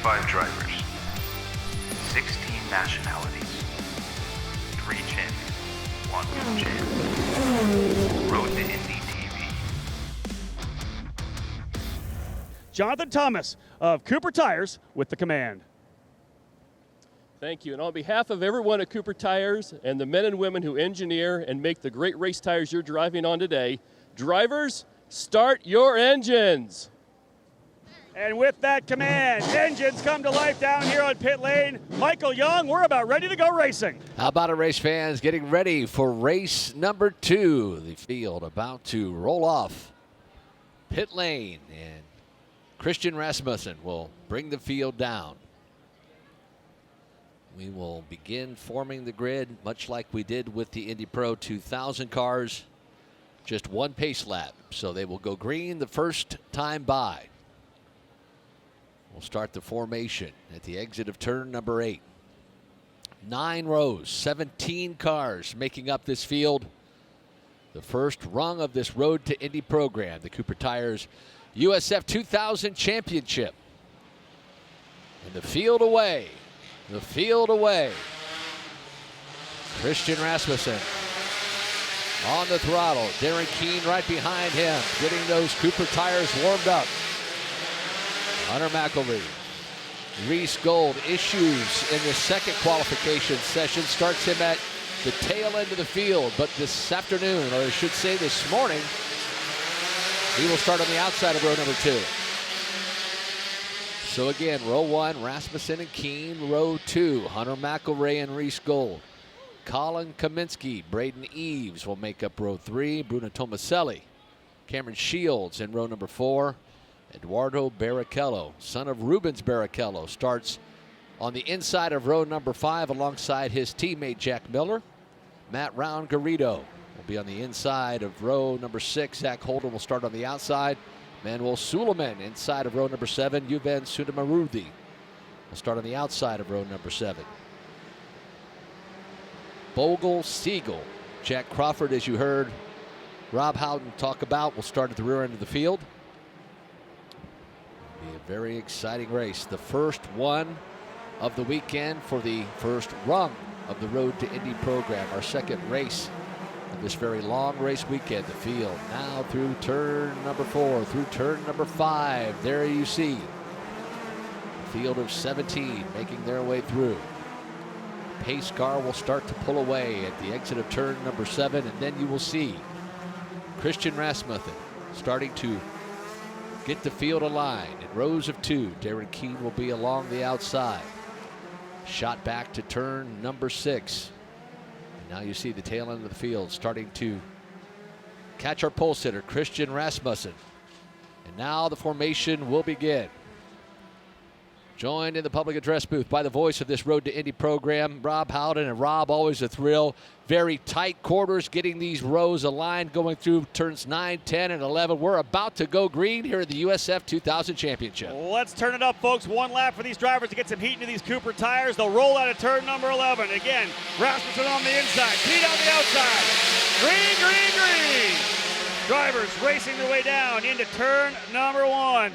25 drivers, 16 nationalities, 3 champions, 1 world champion. Road to Indy TV. Jonathan Thomas of Cooper Tires with the command. Thank you. And on behalf of everyone at Cooper Tires and the men and women who engineer and make the great race tires you're driving on today, drivers, start your engines. And with that command, engines come to life down here on pit lane. Michael Young, we're about ready to go racing. How about it, race fans? Getting ready for race number 2. The field about to roll off pit lane, and Christian Rasmussen will bring the field down. We will begin forming the grid much like we did with the Indy Pro 2000 cars. Just one pace lap, so they will go green the first time by. We'll start the formation at the exit of turn number 8. 9 rows, 17 cars making up this field. The first rung of this Road to Indy program, the Cooper Tires USF 2000 Championship. And the field away. The field away. Christian Rasmussen on the throttle. Darren Keene right behind him, getting those Cooper tires warmed up. Hunter McElvey. Reese Gold issues in the second qualification session. Starts him at the tail end of the field. But this afternoon, or I should say this morning, he will start on the outside of row number 2. So again, row 1, Rasmussen and Keene. Row 2, Hunter McElray and Reese Gold. Colin Kaminsky, Braden Eves will make up row 3. Bruno Tomaselli, Cameron Shields in row number 4. Eduardo Barrichello, son of Rubens Barrichello, starts on the inside of row number 5 alongside his teammate Jack Miller. Matt Round Garrido will be on the inside of row number 6. Zach Holden will start on the outside. Manuel Suleiman inside of row number 7. Yuvan Sundamarudi will start on the outside of row number 7. Bogle Siegel, Jack Crawford, as you heard Rob Howden talk about, will start at the rear end of the field. Be a very exciting race. The first one of the weekend for the first rung of the Road to Indy program. Our second race of this very long race weekend. The field now through turn number 4, through turn number 5. There you see a field of 17 making their way through. Pace car will start to pull away at the exit of turn number 7, and then you will see Christian Rasmussen starting to get the field aligned. In rows of 2, Darren Keene will be along the outside. Shot back to turn number 6. And now you see the tail end of the field starting to catch our pole sitter, Christian Rasmussen. And now the formation will begin. Joined in the public address booth by the voice of this Road to Indy program, Rob Howden. And Rob, always a thrill. Very tight quarters, getting these rows aligned, going through turns 9, 10, and 11. We're about to go green here at the USF 2000 Championship. Let's turn it up, folks. One lap for these drivers to get some heat into these Cooper tires. They'll roll out of turn number 11. Again, Rasmussen on the inside, Keene on the outside. Green, green, green. Drivers racing their way down into turn number 1.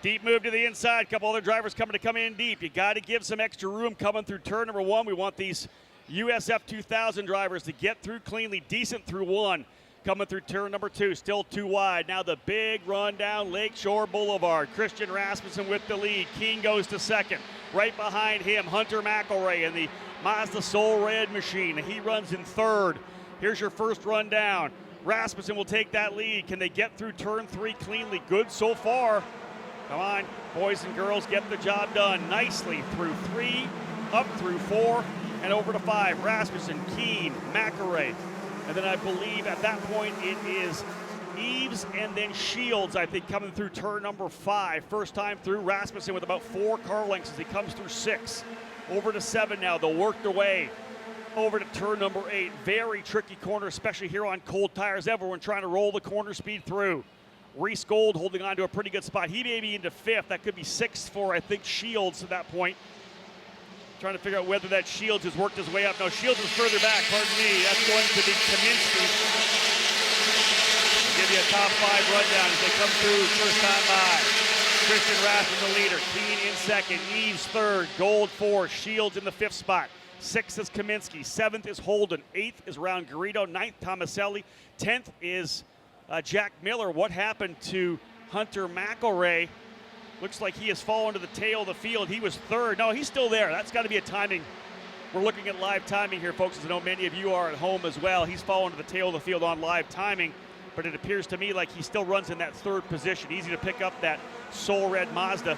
Deep move to the inside. A couple other drivers coming to come in deep. You got to give some extra room coming through turn number 1. We want these USF 2000 drivers to get through cleanly, decent through 1. Coming through turn number 2, still too wide. Now the big run down Lakeshore Boulevard. Christian Rasmussen with the lead. Keene goes to second. Right behind him, Hunter McElray in the Mazda Soul Red machine. He runs in third. Here's your first run down. Rasmussen will take that lead. Can they get through turn 3 cleanly? Good so far. Come on, boys and girls, get the job done nicely through 3, up through 4, and over to 5. Rasmussen, Keene, McElray. And then I believe at that point it is Eves and then Shields, I think, coming through turn number 5. First time through. Rasmussen with about 4 car lengths as he comes through 6. Over to 7 now. They'll work their way over to turn number 8. Very tricky corner, especially here on cold tires. Everyone trying to roll the corner speed through. Reese Gold holding on to a pretty good spot. He may be into 5th. That could be 6th for, I think, Shields at that point. Trying to figure out whether that Shields has worked his way up. No, Shields is further back, pardon me. That's going to be Kaminsky. I'll give you a top 5 rundown as they come through first time by. Christian Rasmussen the leader. Keane in second. Eves third. Gold fourth. Shields in the fifth spot. Sixth is Kaminsky. Seventh is Holden. Eighth is Round Garrido. Ninth, Tomaselli. 10th is Jack Miller. What happened to Hunter McElroy? Looks like he has fallen to the tail of the field. He was third. No, he's still there. That's got to be a timing. We're looking at live timing here, folks, as I know many of you are at home as well. He's fallen to the tail of the field on live timing, but it appears to me like he still runs in that third position. Easy to pick up that Soul Red Mazda.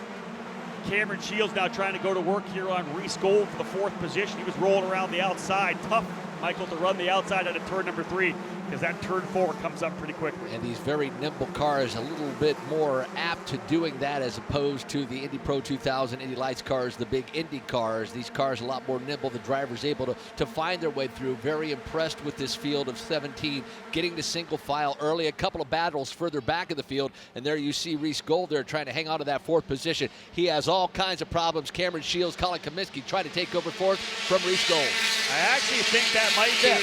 Cameron Shields now trying to go to work here on Reese Gold for the fourth position. He was rolling around the outside. Tough, Michael, to run the outside out of turn number 3 because that turn 4 comes up pretty quickly. And these very nimble cars a little bit more apt to doing that as opposed to the Indy Pro 2000 Indy Lights cars, the big Indy cars. These cars a lot more nimble. The driver's able to find their way through. Very impressed with this field of 17, getting to single file early. A couple of battles further back in the field, and there you see Reese Gold there trying to hang on to that fourth position. He has all kinds of problems. Cameron Shields, Colin Kaminsky trying to take over fourth from Reese Gold. I actually think that might be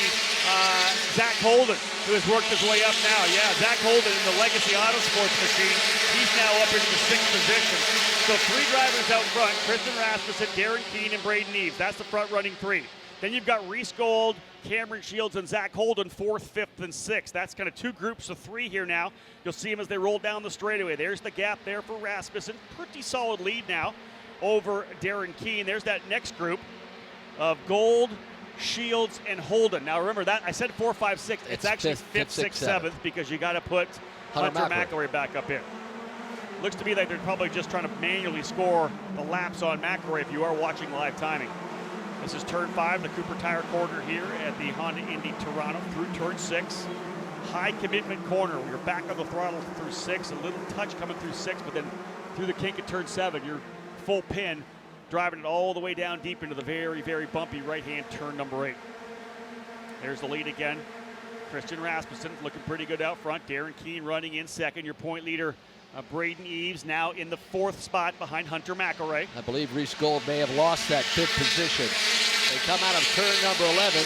Zach Holden, who has worked his way up now. Yeah, Zach Holden in the Legacy Autosports machine. He's now up into the 6th position. So 3 drivers out front, Christian Rasmussen, Darren Keane, and Braden Eves. That's the front-running 3. Then you've got Reese Gold, Cameron Shields, and Zach Holden, 4th, 5th, and 6th. That's kind of 2 groups of 3 here now. You'll see them as they roll down the straightaway. There's the gap there for Rasmussen. Pretty solid lead now over Darren Keane. There's that next group of Gold, Shields, and Holden. Now remember that I said 4, 5, 6. It's actually 5th, 6th, 7th because you got to put Hunter McElroy back up in. Looks to me like they're probably just trying to manually score the laps on McElroy if you are watching live timing. This is turn 5, the Cooper Tire corner here at the Honda Indy Toronto through turn 6. High commitment corner. You're back on the throttle through 6. A little touch coming through 6, but then through the kink at turn 7, you're full pin, driving it all the way down deep into the very, very bumpy right-hand turn number 8. There's the lead again. Christian Rasmussen looking pretty good out front. Darren Keane running in second. Your point leader, Braden Eves, now in the 4th spot behind Hunter McElroy. I believe Reese Gold may have lost that 5th position. They come out of turn number 11.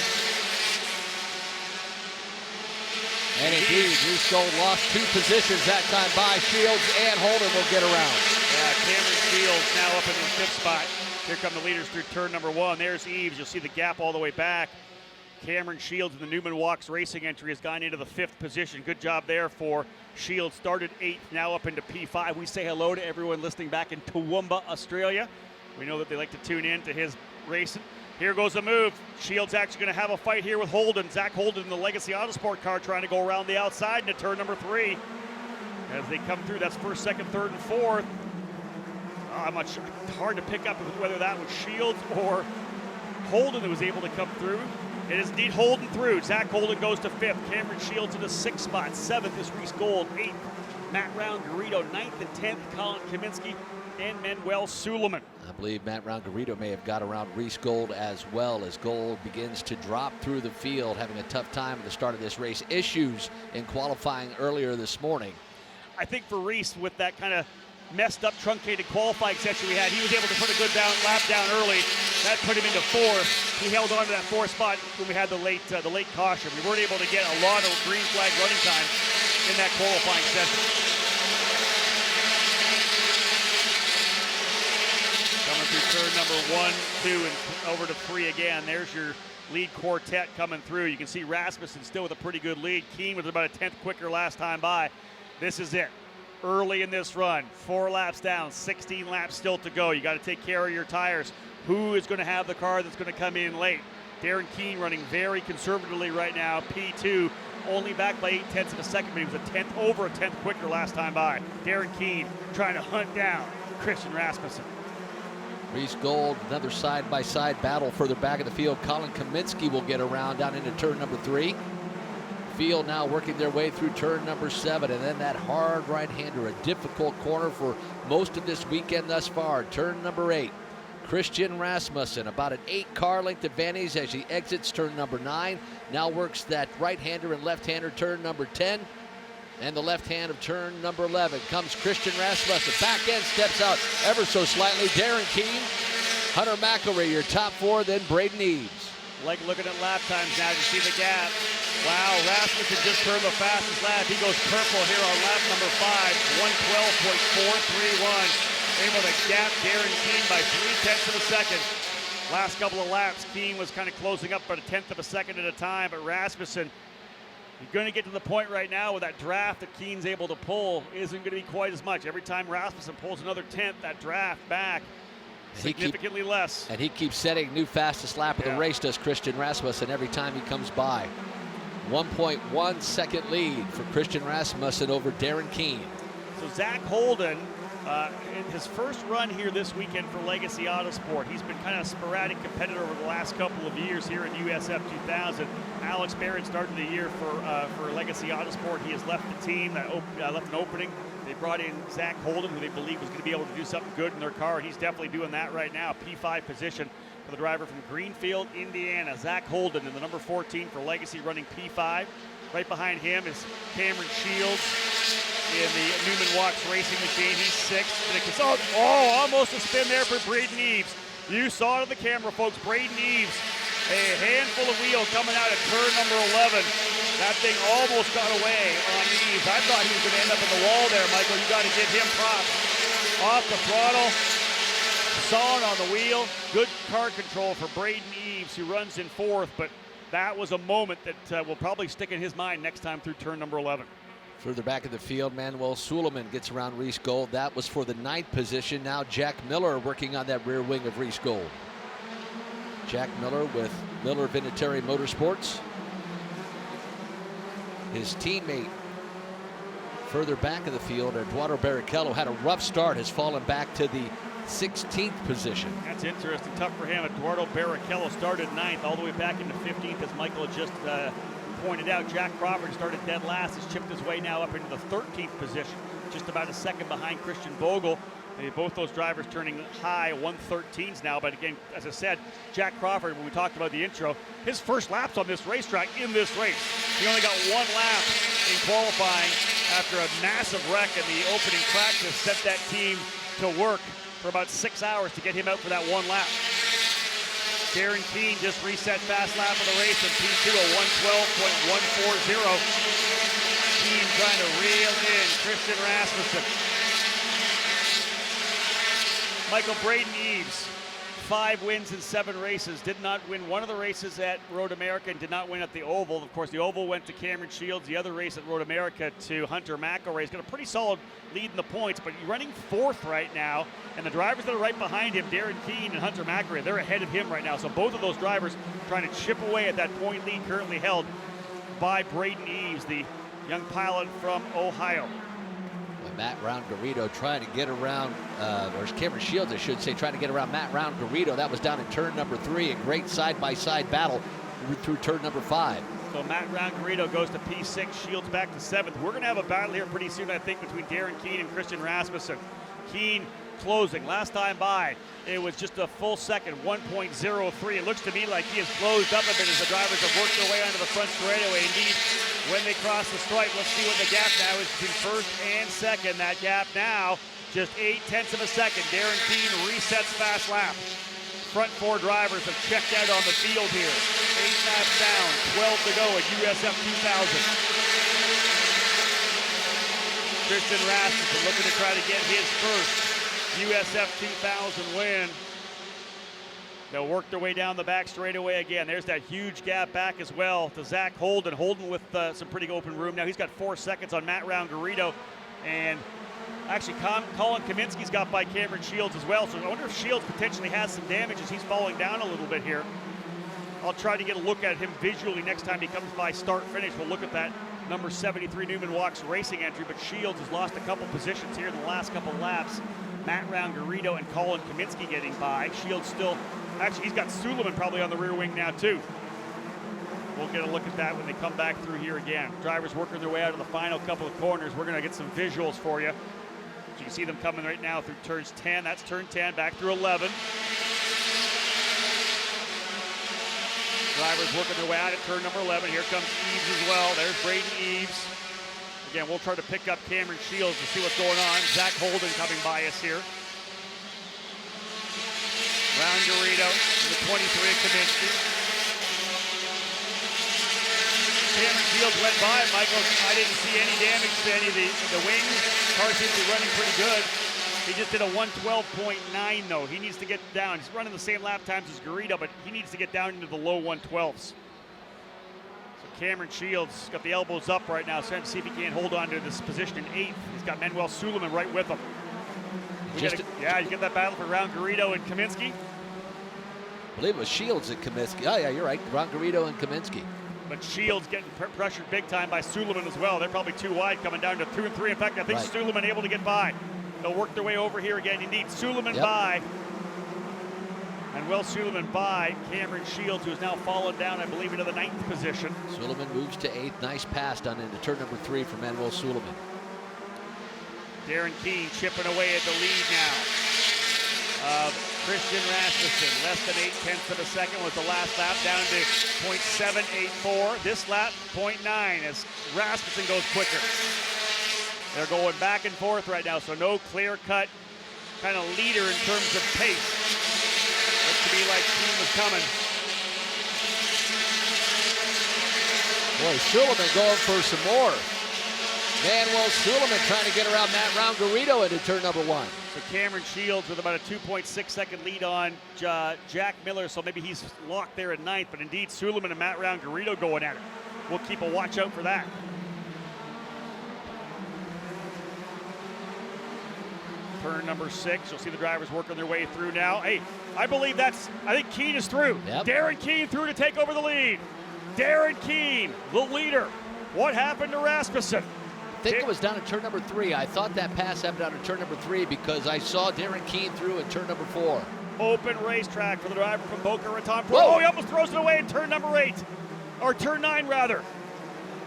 And indeed, Reese Gold lost 2 positions that time by Shields, and Holden will get around. Yeah, Cameron Shields now up in the 5th spot. Here come the leaders through turn number 1. There's Eves. You'll see the gap all the way back. Cameron Shields in the Newman Walks Racing entry has gone into the 5th position. Good job there for Shields. Started 8th, now up into P5. We say hello to everyone listening back in Toowoomba, Australia. We know that they like to tune in to his racing. Here goes a move. Shields actually going to have a fight here with Holden. Zach Holden in the Legacy Autosport car trying to go around the outside into turn number 3. As they come through, that's 1st, 2nd, 3rd, and 4th. Hard to pick up whether that was Shields or Holden that was able to come through. It is indeed Holden through. Zach Holden goes to 5th. Cameron Shields in the 6th spot. 7th is Reese Gold. 8th, Matt Round Garrido. 9th and 10th, Colin Kaminsky and Manuel Suleiman. I believe Matt Round Garrido may have got around Reese Gold as well as Gold begins to drop through the field, having a tough time at the start of this race. Issues in qualifying earlier this morning. I think for Reese, with that kind of messed up, truncated qualifying session we had, he was able to put a good lap down early. That put him into 4th. He held on to that 4th spot when we had the late caution. We weren't able to get a lot of green flag running time in that qualifying session. Coming through turn number 1, 2, and over to 3 again. There's your lead quartet coming through. You can see Rasmussen still with a pretty good lead. Keane was about a 10th quicker last time by. This is it. Early in this run, 4 laps down, 16 laps still to go. You got to take care of your tires. Who is going to have the car that's going to come in late? Darren Keane running very conservatively right now. P2, only back by 8/10 of a second, but he was over a 10th quicker last time by. Darren Keane trying to hunt down Christian Rasmussen. Reese Gold, another side-by-side battle further back in the field. Colin Kaminsky will get around down into turn number 3. Field now working their way through turn number 7, and then that hard right-hander, a difficult corner for most of this weekend thus far. Turn number 8, Christian Rasmussen, about an 8-car length advantage as he exits turn number 9. Now works that right-hander and left-hander turn number 10, and the left hand of turn number 11. Comes Christian Rasmussen, back end steps out ever so slightly. Darren Keane, Hunter McElroy, your top 4, then Braden Eves. Like looking at lap times now to see the gap. Wow, Rasmussen just turned the fastest lap. He goes purple here on lap number 5. 112.431. Able to gap Darren Keene by 0.3 of a second. Last couple of laps, Keene was kind of closing up about 1/10 of a second at a time, but Rasmussen, you're going to get to the point right now where that draft that Keene's able to pull isn't going to be quite as much. Every time Rasmussen pulls another 1/10, that draft back significantly less. And he keeps setting new fastest lap of the race, does Christian Rasmussen, every time he comes by. 1.1 second lead for Christian Rasmussen over Darren Keene. So Zach Holden, in his first run here this weekend for Legacy Autosport, he's been kind of a sporadic competitor over the last couple of years here in USF 2000. Alex Barron started the year for Legacy Autosport. He has left the team, left an opening. They brought in Zach Holden, who they believe was going to be able to do something good in their car. He's definitely doing that right now. P5 position for the driver from Greenfield, Indiana, Zach Holden, in the number 14 for Legacy, running P5. Right behind him is Cameron Shields in the Newman Walks Racing Machine. He's 6th. Almost a spin there for Braden Eves. You saw it on the camera, folks. Braden Eves, a handful of wheel coming out of turn number 11. That thing almost got away on Eves. I thought he was going to end up in the wall there, Michael. You got to give him props. Off the throttle, sawing on the wheel. Good car control for Braden Eves, who runs in 4th, but that was a moment that will probably stick in his mind next time through turn number 11. Further back in the field, Manuel Suleiman gets around Reese Gold. That was for the 9th position. Now Jack Miller working on that rear wing of Reese Gold. Jack Miller with Miller Vinatieri Motorsports. His teammate further back in the field, Eduardo Barrichello, had a rough start, has fallen back to the 16th position. That's interesting. Tough for him. Eduardo Barrichello started 9th all the way back into 15th, as Michael had just pointed out. Jack Crawford started dead last, has chipped his way now up into the 13th position, just about a second behind Christian Bogle. Both those drivers turning high 113s now, but again, as I said, Jack Crawford, when we talked about the intro, his first laps on this racetrack in this race. He only got 1 lap in qualifying after a massive wreck in the opening practice, set that team to work for about 6 hours to get him out for that 1 lap. Darren Keene just reset fast lap of the race in P2 at 112.140. Keene trying to reel in Christian Rasmussen. Michael, Braden Eves, 5 wins in 7 races. Did not win one of the races at Road America and did not win at the Oval. Of course, the Oval went to Cameron Shields. The other race at Road America to Hunter McElroy. He's got a pretty solid lead in the points, but he's running 4th right now. And the drivers that are right behind him, Darren Keene and Hunter McElroy, they're ahead of him right now. So both of those drivers trying to chip away at that point lead currently held by Braden Eves, the young pilot from Ohio. Matt Round Garrido trying to get around, or Cameron Shields, I should say, trying to get around Matt Round Garrido. That was down in turn number 3. A great side-by-side battle through turn number 5. So Matt Round Garrido goes to P6, Shields back to 7th. We're going to have a battle here pretty soon, I think, between Darren Keene and Christian Rasmussen. Keene closing. Last time by, it was just a full second, 1.03. It looks to me like he has closed up a bit as the drivers have worked their way onto the front straightaway. Indeed, when they cross the stripe, let's see what the gap now is between 1st and 2nd. That gap now, just 0.8 of a second. Darren Keene resets fast lap. Front 4 drivers have checked out on the field here. 8 laps down, 12 to go at USF 2000. Christian Rasmussen looking to try to get his first USF 2000 win. They'll work their way down the back straightaway again. There's that huge gap back as well to Zach Holden. Holden with some pretty open room. Now he's got 4 seconds on Matt Round Garrido. And actually Colin Kaminsky's got by Cameron Shields as well. So I wonder if Shields potentially has some damage as he's falling down a little bit here. I'll try to get a look at him visually next time he comes by start-finish. We'll look at that number 73 Newman Walks Racing entry. But Shields has lost a couple positions here in the last couple laps. Matt Round Garrido and Colin Kaminsky getting by. Shields still, actually he's got Suleiman probably on the rear wing now too. We'll get a look at that when they come back through here again. Drivers working their way out of the final couple of corners. We're gonna get some visuals for you. So you can see them coming right now through turns 10. That's turn 10, back through 11. Drivers working their way out at turn number 11. Here comes Eves as well. There's Braden Eves. Again, we'll try to pick up Cameron Shields to see what's going on. Zach Holden coming by us here. Round Garrido, the 23 Kaminsky. Cameron Shields went by, Michael. I didn't see any damage to any of the wings Car seems to be running pretty good. He just did a 112.9 though. He needs to get down. He's running the same lap times as Garrido, but he needs to get down into the low 112s. So Cameron Shields got the elbows up right now, trying to see if he can't hold on to this position in 8th. He's got Manuel Suleiman right with him. You get that battle for Ron Garrido and Kaminsky. I believe it was Shields and Kaminsky. Oh, yeah, you're right. Ron Garrido and Kaminsky. But Shields getting pressured big time by Suleiman as well. They're probably too wide, coming down to 2 and 3. In fact, I think Suleiman able to get by. They'll work their way over here again. Indeed, Suleiman by. And Suleiman by Cameron Shields, who's now fallen down, I believe, into the 9th position. Suleiman moves to 8th. Nice pass down into turn number 3 for Manuel Suleiman. Darren Keene chipping away at the lead now. Christian Rasmussen, less than 0.8 of a second was the last lap, down to 0.784. This lap, 0.9 as Rasmussen goes quicker. They're going back and forth right now, so no clear-cut kind of leader in terms of pace. Looks to be like Keene was coming. Boy, Suleiman going for some more. Manuel Suleiman trying to get around Ron Garrido into turn number 1. So Cameron Shields with about a 2.6 second lead on Jack Miller, so maybe he's locked there at 9th, but indeed Suleiman and Ron Garrido going at it. We'll keep a watch out for that. Turn number 6, you'll see the drivers working their way through now. Hey, I think Keene is through. Yep. Darren Keene through to take over the lead. Darren Keene, the leader. What happened to Rasmussen? I think it was down at turn number 3. I thought that pass happened down at turn number 3 because I saw Darren Keene through at turn number 4. Open racetrack for the driver from Boca Raton. Whoa. Oh, he almost throws it away in turn number 8. Or turn 9, rather.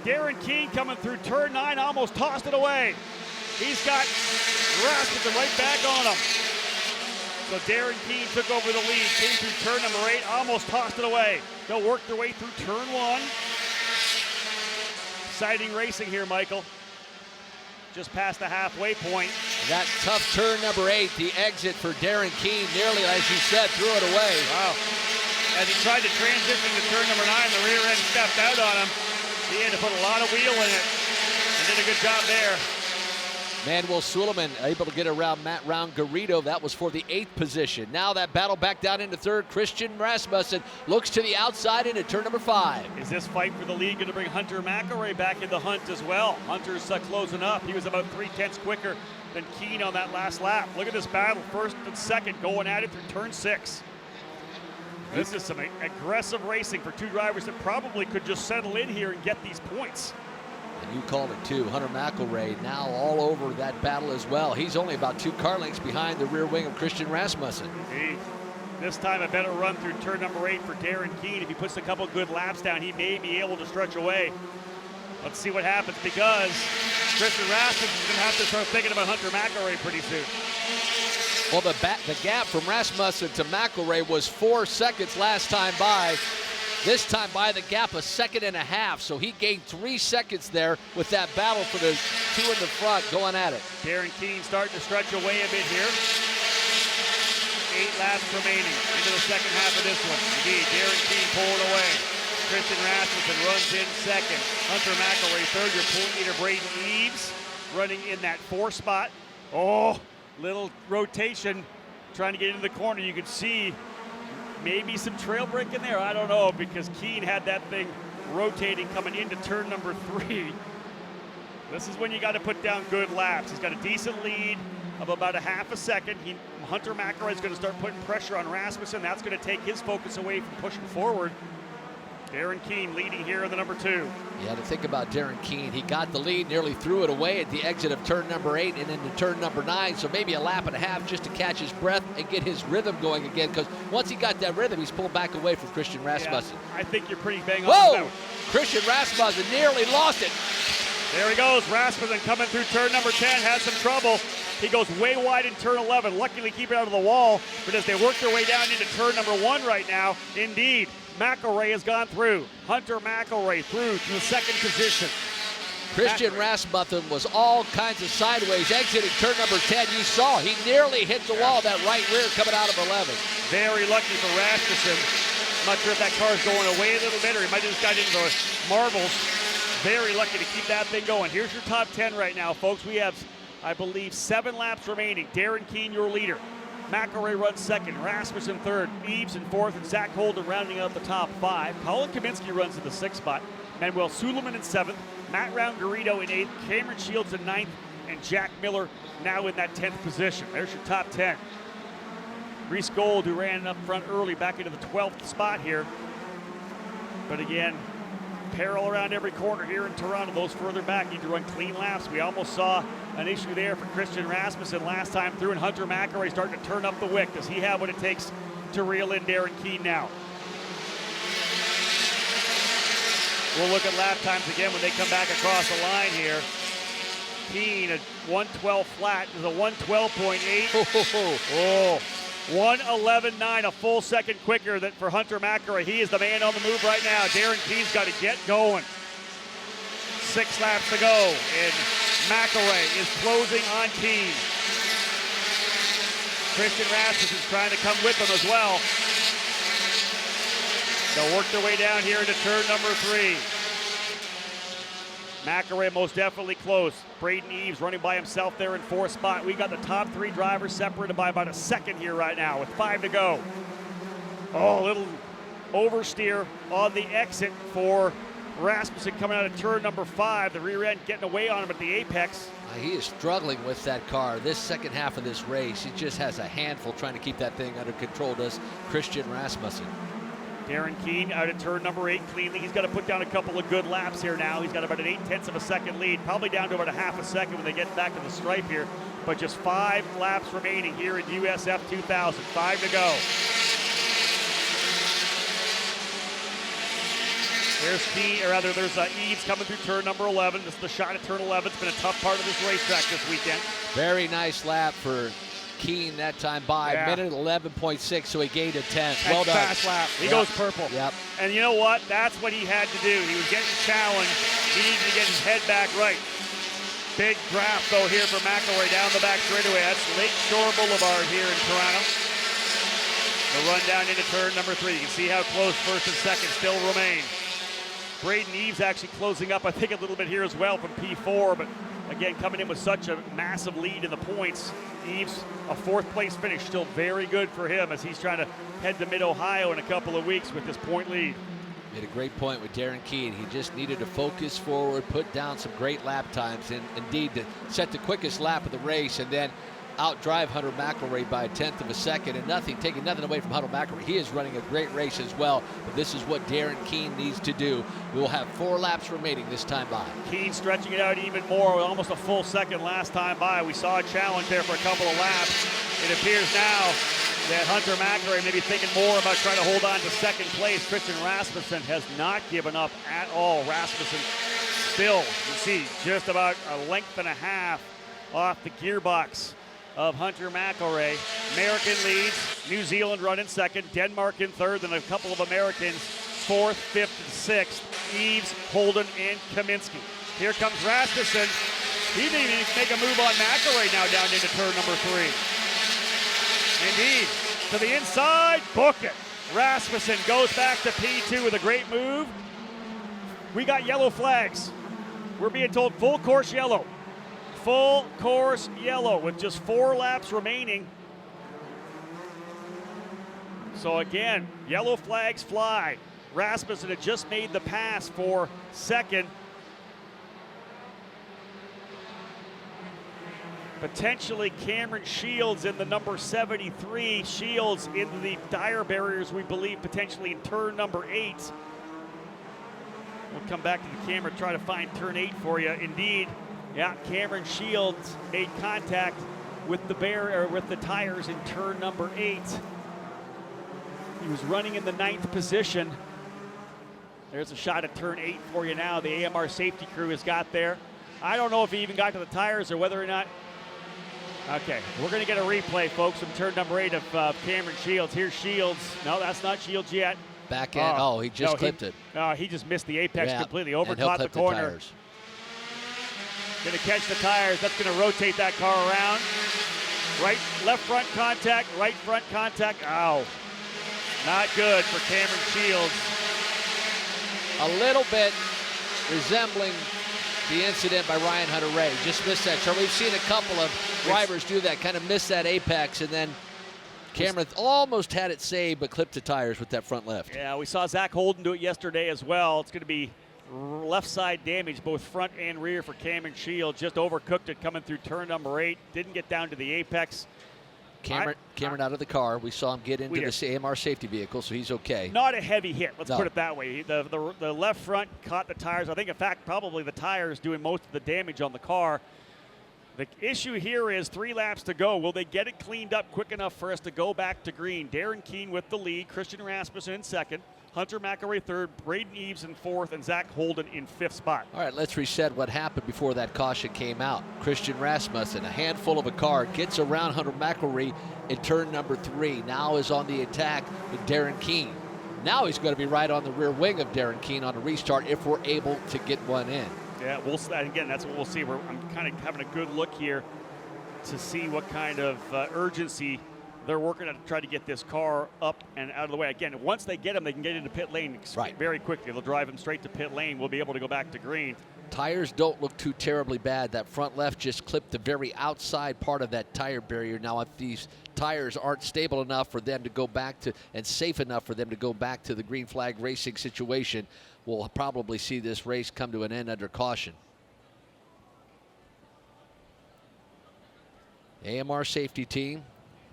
Darren Keene coming through turn 9, almost tossed it away. He's got Rasmussen right back on him. So Darren Keene took over the lead, came through turn number 8, almost tossed it away. They'll work their way through turn 1. Exciting racing here, Michael. Just past the halfway point. That tough turn number 8, the exit for Darren Keene, nearly, as you said, threw it away. Wow. As he tried to transition to turn number 9, the rear end stepped out on him. He had to put a lot of wheel in it and did a good job there. Manuel Suleiman able to get around Ron Garrido. That was for the 8th position. Now that battle back down into 3rd. Christian Rasmussen looks to the outside into turn number 5. Is this fight for the lead going to bring Hunter McElroy back in the hunt as well? Hunter's closing up. He was about 0.3 quicker than Keene on that last lap. Look at this battle, 1st and 2nd going at it through turn 6. This is some aggressive racing for two drivers that probably could just settle in here and get these points. And you called it too. Hunter McElroy now all over that battle as well. He's only about 2 car lengths behind the rear wing of Christian Rasmussen. Indeed. This time a better run through turn number 8 for Darren Keene. If he puts a couple good laps down, he may be able to stretch away. Let's see what happens, because Christian Rasmussen is going to have to start thinking about Hunter McElroy pretty soon. Well, the gap from Rasmussen to McElroy was 4 seconds last time by. This time by the gap, 1.5 seconds, so he gained 3 seconds there with that battle for the 2 in the front going at it. Darren Keene starting to stretch away a bit here. 8 laps remaining into the second half of this one. Indeed, Darren Keene pulling away. Christian Rasmussen runs in 2nd. Hunter McElroy 3rd. Your pool leader Braden Eves running in that 4 spot. Oh, little rotation trying to get into the corner. You could see maybe some trail break in there. I don't know, because Keene had that thing rotating coming into turn number 3. This is when you got to put down good laps. He's got a decent lead of about 0.5 seconds. Hunter McElroy is going to start putting pressure on Rasmussen. That's going to take his focus away from pushing forward. Darren Keene leading here in the number 2. You had to think about Darren Keene. He got the lead, nearly threw it away at the exit of turn number 8 and into turn number 9. So maybe 1.5 laps just to catch his breath and get his rhythm going again. Because once he got that rhythm, he's pulled back away from Christian Rasmussen. Yeah, I think you're pretty bang on. Whoa! Christian Rasmussen nearly lost it. There he goes. Rasmussen coming through turn number 10, had some trouble. He goes way wide in turn 11. Luckily keep it out of the wall. But as they work their way down into turn number 1 right now, indeed, McElroy has gone through. Hunter McElroy through to the 2nd position. Christian Rasmussen was all kinds of sideways exiting turn number 10. You saw he nearly hit the wall, that right rear coming out of 11. Very lucky for Rasmussen. I'm not sure if that car is going away a little bit, or he might have just got into the marbles. Very lucky to keep that thing going. Here's your top 10 right now, folks. We have I believe 7 laps remaining. Darren Keene, your leader. McElroy runs second, Rasmussen third, Eves in fourth, and Zach Holden rounding out the top 5. Colin Kaminsky runs in the 6th spot. Manuel Suleiman in 7th, Matt Round-Garrido in 8th, Cameron Shields in 9th, and Jack Miller now in that 10th position. There's your top 10. Reese Gold, who ran up front early, back into the 12th spot here. But again, peril around every corner here in Toronto. Those further back need to run clean laps. We almost saw an issue there for Christian Rasmussen last time through, and Hunter McElroy starting to turn up the wick. Does he have what it takes to reel in Darren Keene now? We'll look at lap times again when they come back across the line here. Keene at 112 flat is a 112.8. Oh, 111.9, a full second quicker than for Hunter McElroy. He is the man on the move right now. Darren Keene's got to get going. 6 laps to go, and McElroy is closing on Keene. Christian Rasmussen's trying to come with them as well. They'll work their way down here into turn number 3. McElroy most definitely close. Braden Eves running by himself there in 4th spot. We got the top 3 drivers separated by about a second here right now with 5 to go. Oh, a little oversteer on the exit for Rasmussen coming out of turn number 5. The rear end getting away on him at the apex. He is struggling with that car. This second half of this race, he just has a handful trying to keep that thing under control, does Christian Rasmussen. Darren Keene out at turn number 8 cleanly. He's got to put down a couple of good laps here now. He's got about an 0.8 of a second lead, probably down to about a half a second when they get back to the stripe here. But just 5 laps remaining here in USF 2000. 5 to go. There's Keene, or rather there's Eves coming through turn number 11. This is the shot at turn 11. It's been a tough part of this racetrack this weekend. Very nice lap for Keene that time by. Minute 11.6, so he gained a 10th. Well done. Fast lap. He goes purple. Yep. And you know what? That's what he had to do. He was getting challenged. He needed to get his head back right. Big draft, though, here for McElroy down the back straightaway. That's Lakeshore Boulevard here in Toronto. The run down into turn number 3. You can see how close first and second still remain. Braden Eves actually closing up, I think, a little bit here as well from P4, but again, coming in with such a massive lead in the points. Eves, a 4th place finish, still very good for him as he's trying to head to Mid-Ohio in a couple of weeks with this point lead. Made a great point with Darren Keene. He just needed to focus forward, put down some great lap times, and indeed to set the quickest lap of the race, and then outdrive Hunter McElroy by a 1/10 of a second, and taking nothing away from Hunter McElroy. He is running a great race as well, but this is what Darren Keene needs to do. We will have 4 laps remaining this time by. Keene stretching it out even more with almost a full second last time by. We saw a challenge there for a couple of laps. It appears now that Hunter McElroy may be thinking more about trying to hold on to second place. Christian Rasmussen has not given up at all. Rasmussen still, you see, just about a length and a half off the gearbox of Hunter McElroy. American leads, New Zealand running second, Denmark in third, and a couple of Americans 4th, 5th, and 6th. Eves, Holden, and Kaminsky. Here comes Rasmussen. He didn't even make a move on McElroy now down into turn number 3. Indeed, to the inside, book it. Rasmussen goes back to P2 with a great move. We got yellow flags. We're being told full course yellow. Full course yellow with just 4 laps remaining. So again, yellow flags fly. Rasmussen had just made the pass for second. Potentially Cameron Shields in the number 73. Shields in the tire barriers, we believe, potentially in turn number 8. We'll come back to the camera, try to find turn 8 for you. Indeed, yeah, Cameron Shields made contact with the barrier, with the tires in turn number 8. He was running in the 9th position. There's a shot at turn 8 for you now. The AMR safety crew has got there. I don't know if he even got to the tires or whether or not. Okay, we're going to get a replay, folks, from turn number 8 of Cameron Shields. Here's Shields. No, that's not Shields yet. Back end. He just clipped it. No, he just missed the apex completely. Overcaught the corner. Going to catch the tires. That's going to rotate that car around. Left front contact, right front contact. Ow. Not good for Cameron Shields. A little bit resembling the incident by Ryan Hunter-Reay. Just missed that turn. We've seen a couple of drivers do that, kind of miss that apex, and then Cameron almost had it saved, but clipped the tires with that front left. Yeah, we saw Zach Holden do it yesterday as well. It's going to be left side damage, both front and rear for Cameron Shields. Just overcooked it coming through turn number 8. Didn't get down to the apex. Cameron out of the car. We saw him get into the AMR safety vehicle, so he's okay. Not a heavy hit, let's put it that way. The left front caught the tires. I think, in fact, probably the tires doing most of the damage on the car. The issue here is 3 laps to go. Will they get it cleaned up quick enough for us to go back to green? Darren Keene with the lead, Christian Rasmussen in second, Hunter McElroy third, Braden Eves in fourth, and Zach Holden in fifth spot. All right, let's reset what happened before that caution came out. Christian Rasmussen, a handful of a car, gets around Hunter McElroy in turn number 3. Now is on the attack with Darren Keene. Now he's going to be right on the rear wing of Darren Keene on a restart if we're able to get one in. Yeah, again, that's what we'll see. I'm kind of having a good look here to see what kind of urgency they're working on to try to get this car up and out of the way. Again, once they get him, they can get into pit lane very quickly. They'll drive him straight to pit lane. We'll be able to go back to green. Tires don't look too terribly bad. That front left just clipped the very outside part of that tire barrier. Now, if these tires aren't stable enough for them to go back to, and safe enough for them to go back to the green flag racing situation, we'll probably see this race come to an end under caution. AMR safety team,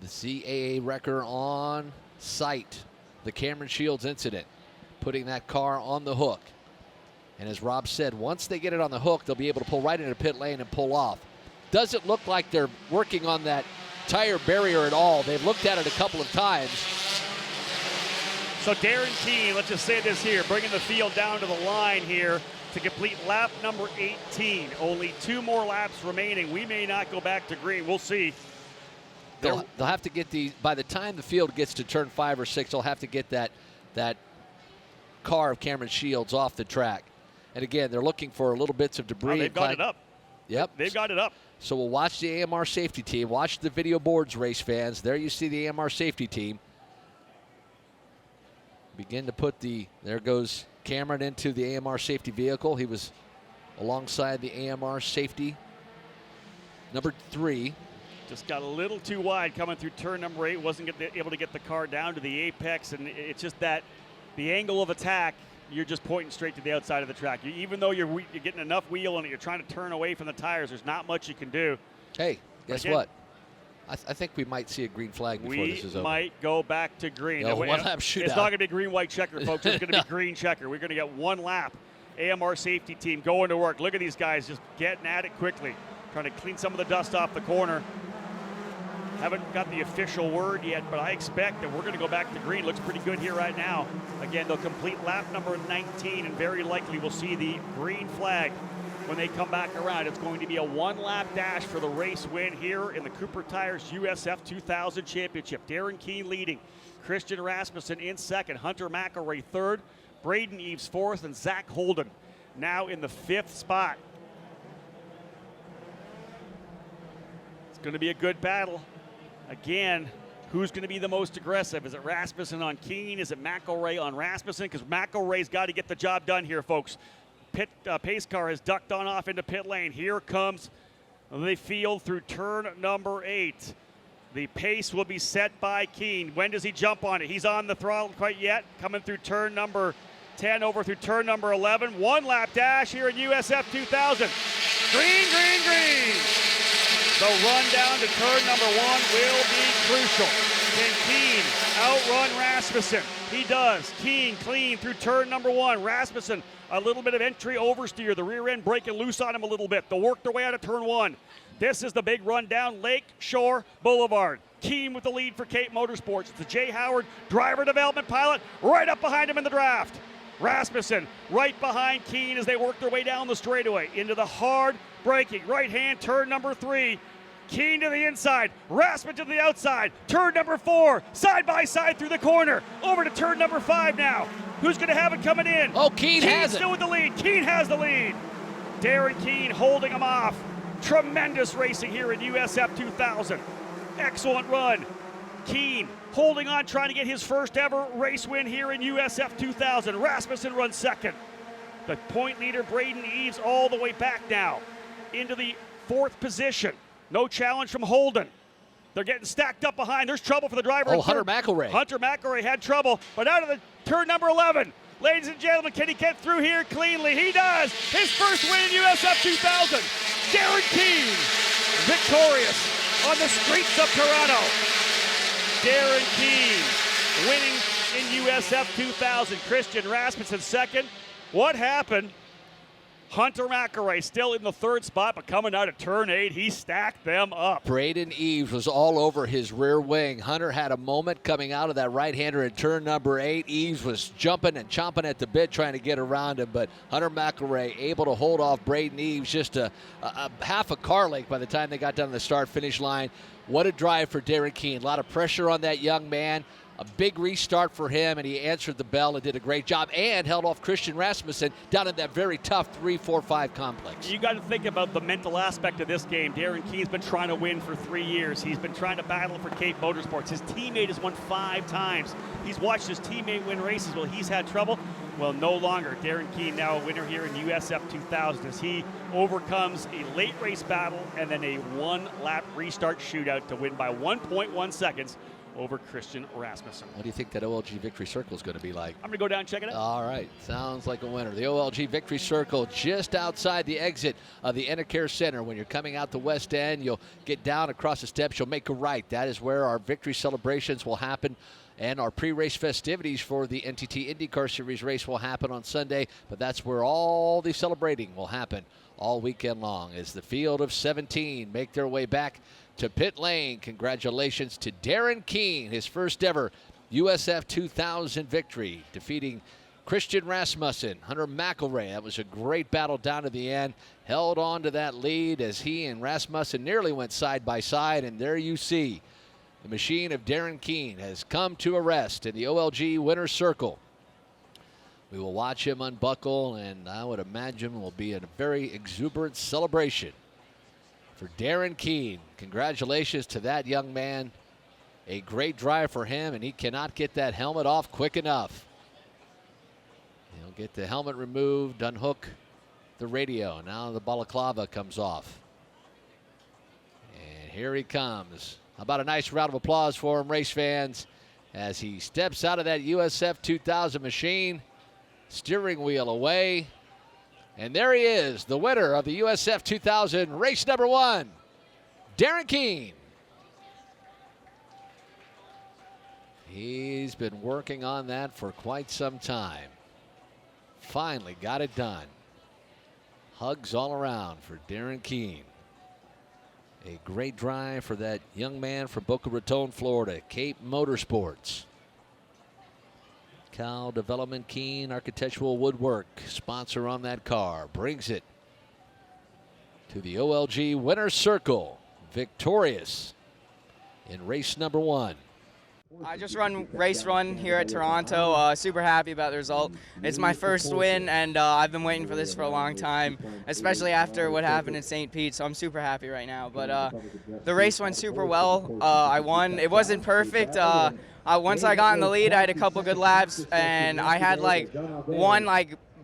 the CAA wrecker on site. The Cameron Shields incident, putting that car on the hook. And as Rob said, once they get it on the hook, they'll be able to pull right into pit lane and pull off. Doesn't look like they're working on that tire barrier at all. They've looked at it a couple of times. So Darren Keene, let's just say this here, bringing the field down to the line here to complete lap number 18. Only 2 more laps remaining. We may not go back to green. We'll see. They'll have to get by the time the field gets to turn 5 or 6, they'll have to get that car of Cameron Shields off the track. And again, they're looking for little bits of debris. They've got it up. Yep. They've got it up. So we'll watch the AMR safety team. Watch the video boards, race fans. There you see the AMR safety team. Begin to put there goes Cameron into the AMR safety vehicle. He was alongside the AMR safety number 3. Just got a little too wide coming through turn number 8. Wasn't able to get the car down to the apex, and it's just that the angle of attack, you're just pointing straight to the outside of the track. Even though you're getting enough wheel and you're trying to turn away from the tires, there's not much you can do. Hey, guess what? I think we might see a green flag before this is over. We might go back to green. No, one lap shootout. It's not going to be green-white checker, folks. It's going to be green checker. We're going to get 1 lap. AMR safety team going to work. Look at these guys just getting at it quickly, trying to clean some of the dust off the corner. Haven't got the official word yet, but I expect that we're going to go back to green. Looks pretty good here right now. Again, they'll complete lap number 19, and very likely we'll see the green flag when they come back around. It's going to be a 1-lap dash for the race win here in the Cooper Tires USF 2000 Championship. Darren Keene leading, Christian Rasmussen in second, Hunter McElroy third, Braden Eves fourth, and Zach Holden now in the 5th spot. It's going to be a good battle. Again, who's going to be the most aggressive? Is it Rasmussen on Keene? Is it McElroy on Rasmussen? Because McElroy's got to get the job done here, folks. Pace car has ducked on off into pit lane. Here comes the field through turn number 8. The pace will be set by Keene. When does he jump on it? He's on the throttle quite yet. Coming through turn number 10 over through turn number 11. 1-lap dash here in USF 2000. Green, green, green. The run down to turn number 1 will be crucial. Can Keene outrun Rasmussen? He does. Keene clean through turn number 1. Rasmussen, a little bit of entry oversteer. The rear end breaking loose on him a little bit. They'll work their way out of turn 1. This is the big run down Lake Shore Boulevard. Keene with the lead for Cape Motorsports. It's the Jay Howard driver development pilot right up behind him in the draft. Rasmussen right behind Keene as they work their way down the straightaway into the hard braking right hand turn number 3. Keene to the inside, Rasmussen to the outside, turn number 4, side by side through the corner, over to turn number 5 now. Who's going to have it coming in? Oh, Keene has it. Still with the lead. Keene has the lead. Darren Keene holding him off. Tremendous racing here in USF 2000. Excellent run. Keene holding on, trying to get his first ever race win here in USF 2000. Rasmussen runs second. The point leader, Braden Eves, all the way back now into the 4th position. No challenge from Holden. They're getting stacked up behind. There's trouble for the driver. Oh, Hunter McElray. Hunter McElray had trouble, but out of the turn number 11. Ladies and gentlemen, can he get through here cleanly? He does. His first win in USF 2000. Darren Keene, victorious on the streets of Toronto. Darren Keene winning in USF 2000. Christian Rasmussen second. What happened? Hunter McElray still in the 3rd spot, but coming out of turn 8, he stacked them up. Braden Eves was all over his rear wing. Hunter had a moment coming out of that right-hander in turn number 8. Eves was jumping and chomping at the bit trying to get around him, but Hunter McElray able to hold off Braden Eves just a half a car length by the time they got down to the start-finish line. What a drive for Darren Keene. A lot of pressure on that young man. A big restart for him, and he answered the bell and did a great job and held off Christian Rasmussen down in that very tough 3-4-5 complex. You got to think about the mental aspect of this game. Darren Keene's been trying to win for 3 years. He's been trying to battle for Cape Motorsports. His teammate has won 5 times. He's watched his teammate win races while he's had trouble. Well, no longer. Darren Keene now a winner here in USF 2000 as he overcomes a late race battle and then a 1-lap restart shootout to win by 1.1 seconds over Christian Rasmussen. What do you think that OLG Victory Circle is going to be like? I'm going to go down and check it out. All right. Sounds like a winner. The OLG Victory Circle just outside the exit of the Enercare Center. When you're coming out the west end, you'll get down across the steps. You'll make a right. That is where our victory celebrations will happen. And our pre-race festivities for the NTT IndyCar Series race will happen on Sunday. But that's where all the celebrating will happen all weekend long as the field of 17 make their way back to pit lane. Congratulations to Darren Keene, his first ever USF 2000 victory, defeating Christian Rasmussen, Hunter McElray. That was a great battle down to the end. Held on to that lead as he and Rasmussen nearly went side by side. And there you see the machine of Darren Keene has come to a rest in the OLG winner's circle. We will watch him unbuckle, and I would imagine will be a very exuberant celebration for Darren Keene. Congratulations to that young man. A great drive for him, and he cannot get that helmet off quick enough. He'll get the helmet removed, unhook the radio. Now the balaclava comes off. And here he comes. How about a nice round of applause for him, race fans, as he steps out of that USF 2000 machine. Steering wheel away. And there he is, the winner of the USF 2000 race number 1, Darren Keene. He's been working on that for quite some time. Finally got it done. Hugs all around for Darren Keene. A great drive for that young man from Boca Raton, Florida, Cape Motorsports. Cal Development Keene Architectural Woodwork, sponsor on that car, brings it to the OLG winner's circle, victorious in race number 1. I just run race 1 here at Toronto. Super happy about the result. It's my first win, and I've been waiting for this for a long time, especially after what happened in St. Pete, so I'm super happy right now. But the race went super well. I won. It wasn't perfect. Once I got in the lead, I had a couple good laps, and I had one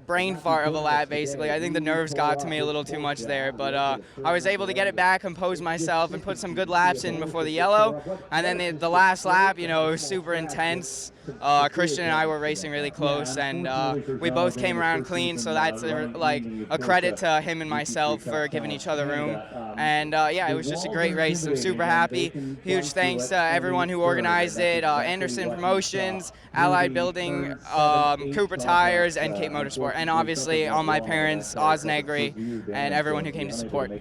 brain fart of a lap, basically. I think the nerves got to me a little too much there, but I was able to get it back, compose myself, and put some good laps in before the yellow. And then the last lap, it was super intense. Christian and I were racing really close, and we both came around clean, so that's a credit to him and myself for giving each other room. And yeah, it was just a great race. I'm super happy. Huge thanks to everyone who organized it, Anderson Promotions, Allied Building, Cooper Tires, and Cape Motorsport. And obviously all my parents, Oz Negri, and everyone who came to support.